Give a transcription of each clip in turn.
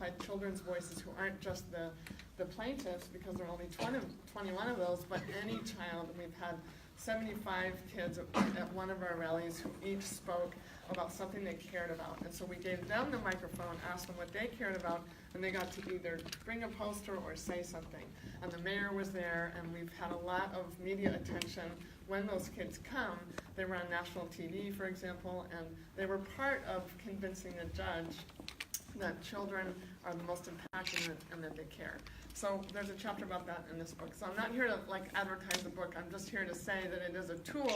amplify children's voices who aren't just the plaintiffs, because there are only 21 of those, but any child. We've had 75 kids at one of our rallies who each spoke about something they cared about. And so we gave them the microphone, asked them what they cared about, and they got to either bring a poster or say something. And the mayor was there, and we've had a lot of media attention when those kids come. They were on national TV, for example, and they were part of convincing the judge that children are the most impacted and that they care. So there's a chapter about that in this book. So I'm not here to advertise the book. I'm just here to say that it is a tool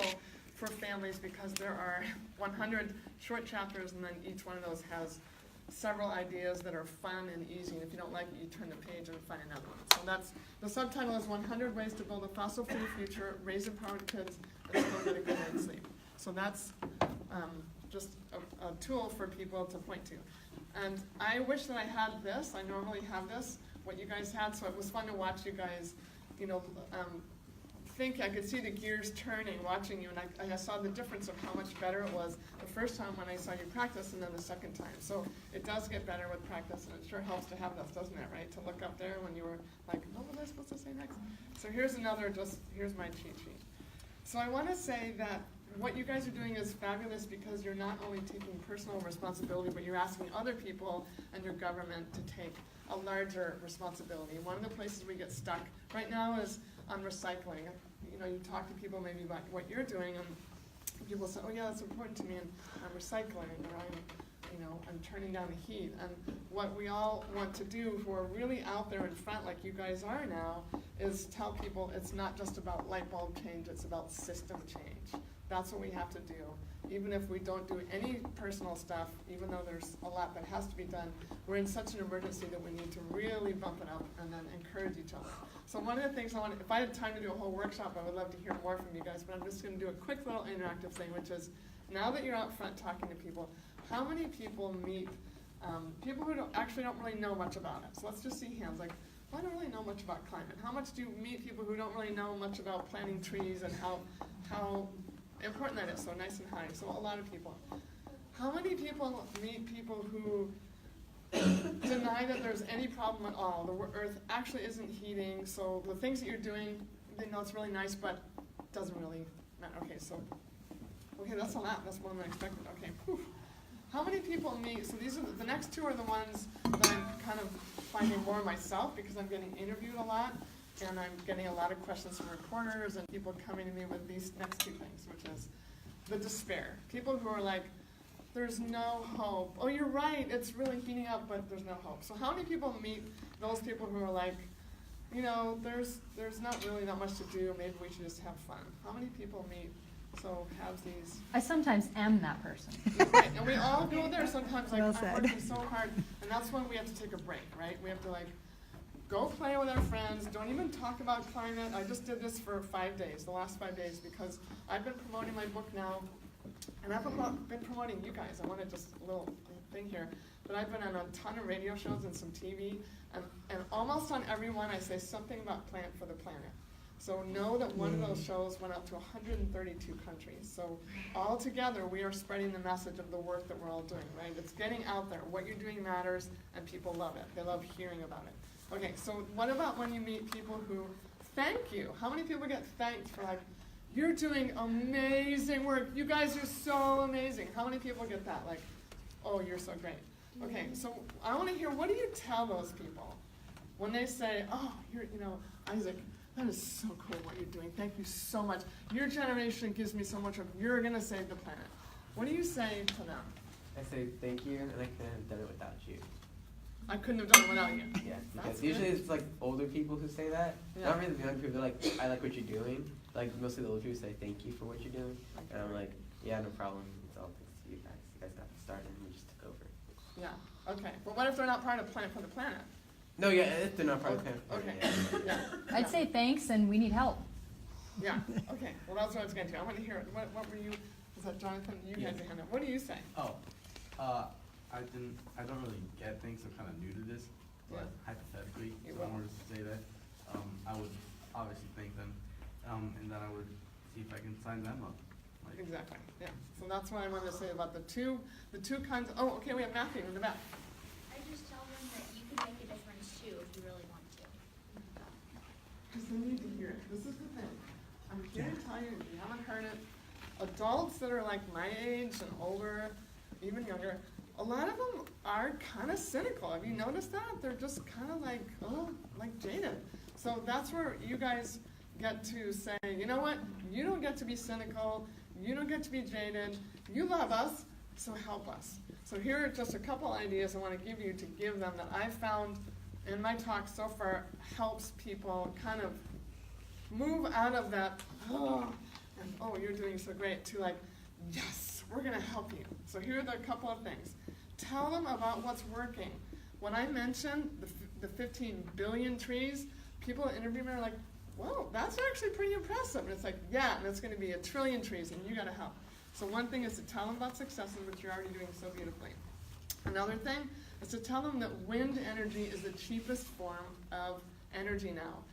for families, because there are 100 short chapters, and then each one of those has several ideas that are fun and easy. And if you don't like it, you turn the page and find another one. So that's, the subtitle is 100 Ways to Build a Fossil-Free Future, Raise Empowered Kids, and Still Get a Good Night's Sleep. So that's just a tool for people to point to. And I wish that I had this. I normally have this, what you guys had, so it was fun to watch you guys, think. I could see the gears turning watching you, and I saw the difference of how much better it was the first time when I saw you practice, and then the second time. So it does get better with practice, and it sure helps to have this, doesn't it, right? To look up there when you were like, oh, what am I supposed to say next? So here's here's my cheat sheet. So I want to say that what you guys are doing is fabulous, because you're not only taking personal responsibility, but you're asking other people and your government to take a larger responsibility. One of the places we get stuck right now is on recycling. You talk to people maybe about what you're doing, and people say, oh yeah, that's important to me, and I'm recycling, or I'm turning down the heat. And what we all want to do, who are really out there in front like you guys are now, is tell people it's not just about light bulb change, it's about system change. That's what we have to do. Even if we don't do any personal stuff, even though there's a lot that has to be done, we're in such an emergency that we need to really bump it up and then encourage each other. So one of the things if I had time to do a whole workshop, I would love to hear more from you guys, but I'm just going to do a quick little interactive thing, which is, now that you're out front talking to people, how many people meet people who actually don't really know much about it? So let's just see hands. Like, well, I don't really know much about climate. How much do you meet people who don't really know much about planting trees and how important that is? So nice and high. So a lot of people. How many people meet people who deny that there's any problem at all? The Earth actually isn't heating, so the things that you're doing, they know it's really nice, but it doesn't really matter. Okay, that's a lot. That's more than I expected. Okay, whew. How many people meet, so these are the next two are the ones that I'm kind of finding more myself, because I'm getting interviewed a lot, and I'm getting a lot of questions from reporters and people coming to me with these next two things, which is the despair. People who are like, there's no hope. Oh, you're right, it's really heating up, but there's no hope. So how many people meet those people who are like, there's not really that much to do, maybe we should just have fun? How many people meet, have these? I sometimes am that person. Right, and we all go there sometimes, like, I'm working so hard, and that's when we have to take a break, right? We have to go play with our friends, don't even talk about climate. I just did this for 5 days, the last 5 days, because I've been promoting my book now, and I've been promoting you guys. I wanted just a little thing here, but I've been on a ton of radio shows and some TV, and almost on every one I say something about Plant for the Planet. So know that one of those shows went out to 132 countries. So all together, we are spreading the message of the work that we're all doing, right? It's getting out there. What you're doing matters, and people love it. They love hearing about it. Okay, so what about when you meet people who thank you? How many people get thanked for you're doing amazing work. You guys are so amazing. How many people get that? Oh, you're so great. Okay, so I want to hear, what do you tell those people when they say, oh, Isaac, that is so cool what you're doing. Thank you so much. Your generation gives me so much hope. You're going to save the planet. What do you say to them? I say thank you, and I couldn't have done it without you. I couldn't have done it without you. Yeah, because usually it's older people who say that. Yeah. Not really the young people. They're like, I like what you're doing. Mostly the older people say thank you for what you're doing. And I'm like, yeah, no problem. It's all thanks to you guys. You guys got to start and we just took over. Yeah, okay. But what if they're not part of Plant for the Planet? No, yeah, if they're not part of the Planet. Okay, yeah. I'd say thanks, and we need help. Yeah, okay. Well, that's what I was getting to. I want to hear it. What were you, was that Jonathan? You had your hand up. What do you say? I don't really get things. I'm kind of new to this, but hypothetically, if someone were to say that, I would obviously thank them, and then I would see if I can sign them up. Exactly. Yeah. So that's what I wanted to say about the two kinds. Oh, okay. We have Matthew in the back. I just tell them that you this is the thing. I'm here to tell you, if you haven't heard it, adults that are like my age and older, even younger, a lot of them are kind of cynical. Have you noticed that? They're just kind of like, oh, like jaded. So that's where you guys get to say, you know what? You don't get to be cynical. You don't get to be jaded. You love us, so help us. So here are just a couple ideas I want to give you to give them that I found in my talk so far helps people kind of move out of that, oh, and oh, you're doing so great, to like, yes, we're going to help you. So here are the couple of things. Tell them about what's working. When I mentioned the 15 billion trees, people that interview me are like, whoa, that's actually pretty impressive. And it's like, yeah, and it's going to be 1 trillion trees, and you got to help. So one thing is to tell them about successes, which you're already doing so beautifully. Another thing is to tell them that wind energy is the cheapest form of energy now.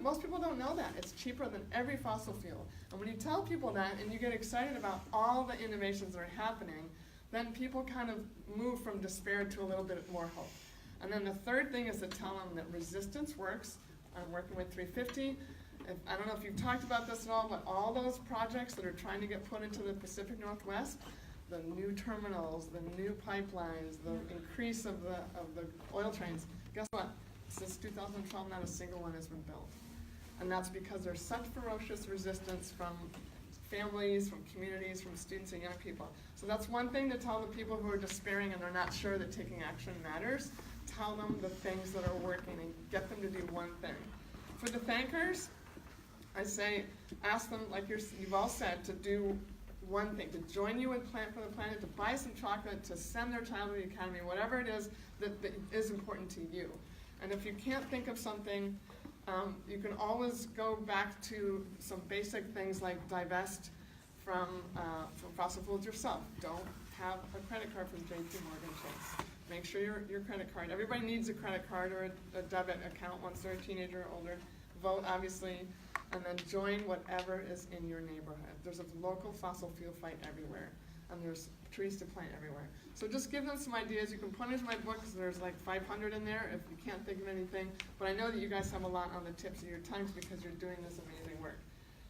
Most people don't know that. It's cheaper than every fossil fuel. And when you tell people that and you get excited about all the innovations that are happening, then people kind of move from despair to a little bit more hope. And then the third thing is to tell them that resistance works. I'm working with 350. I don't know if you've talked about this at all, but all those projects that are trying to get put into the Pacific Northwest, the new terminals, the new pipelines, the increase of the oil trains, guess what? Since 2012, not a single one has been built. And that's because there's such ferocious resistance from families, from communities, from students and young people. So that's one thing to tell the people who are despairing and are not sure that taking action matters. Tell them the things that are working and get them to do one thing. For the thankers, I say, ask them, like you've all said, to do one thing, to join you in Plant for the Planet, to buy some chocolate, to send their child to the academy, whatever it is that is important to you. And if you can't think of something, you can always go back to some basic things like divest from fossil fuels yourself. Don't have a credit card from JP Morgan Chase. Make sure your credit card, everybody needs a credit card or a debit account once they're a teenager or older. Vote, obviously, and then join whatever is in your neighborhood. There's a local fossil fuel fight everywhere, and there's trees to plant everywhere. So just give them some ideas. You can put into my books. There's like 500 in there if you can't think of anything. But I know that you guys have a lot on the tips of your tongues because you're doing this amazing work.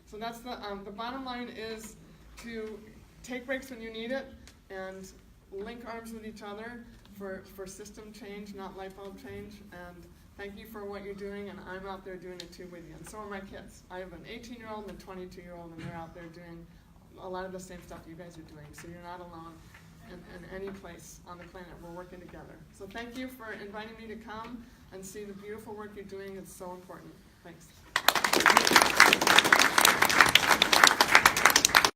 So that's the bottom line is to take breaks when you need it and link arms with each other for system change, not light bulb change. And thank you for what you're doing, and I'm out there doing it too with you. And so are my kids. I have an 18-year-old and a 22-year-old, and they're out there doing a lot of the same stuff you guys are doing. So you're not alone in any place on the planet. We're working together. So thank you for inviting me to come and see the beautiful work you're doing. It's so important. Thanks.